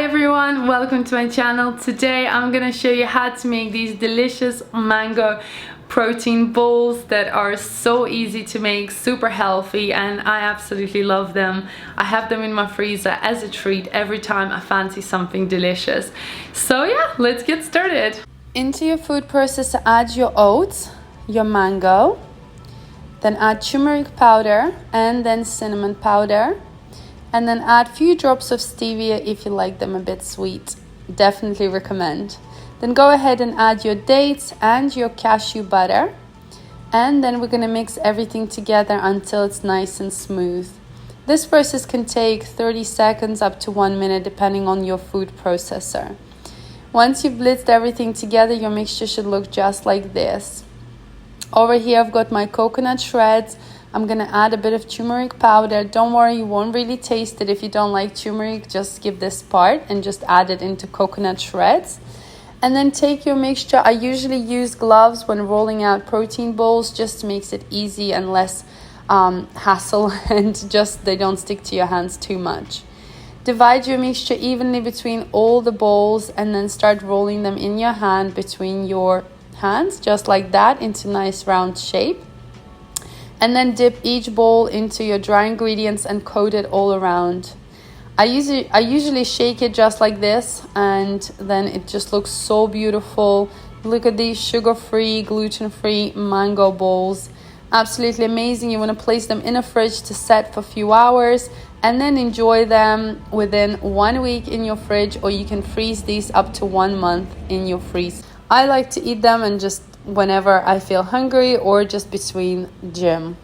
Hi everyone, welcome to my channel. Today I'm gonna show you how to make these delicious mango protein bowls that are so easy to make, super healthy, and I absolutely love them. I have them in my freezer as a treat every time I fancy something delicious. So yeah, let's get started. Into your food processor, add your oats, your mango, then add turmeric powder and then cinnamon powder. And then add a few drops of stevia if you like them a bit sweet. Definitely recommend. Then go ahead and add your dates and your cashew butter. And then we're going to mix everything together until it's nice and smooth. This process can take 30 seconds up to 1 minute depending on your food processor. Once you've blitzed everything together, your mixture should look just like this. Over here I've got my coconut shreds. I'm gonna add a bit of turmeric powder. Don't worry, you won't really taste it if you don't like turmeric. Just skip this part and just add it into coconut shreds. And then take your mixture. I usually use gloves when rolling out protein bowls, just makes it easy and less hassle, and just they don't stick to your hands too much. Divide your mixture evenly between all the bowls and then start rolling them in your hand between your hands, just like that, into nice round shape. And then dip each bowl into your dry ingredients and coat it all around. I usually shake it just like this, and then it just looks so beautiful. Look at these sugar-free, gluten-free mango bowls. Absolutely amazing. You want to place them in a fridge to set for a few hours and then enjoy them within 1 week in your fridge, or you can freeze these up to 1 month in your freeze. I like to eat them and just whenever I feel hungry or just between gym.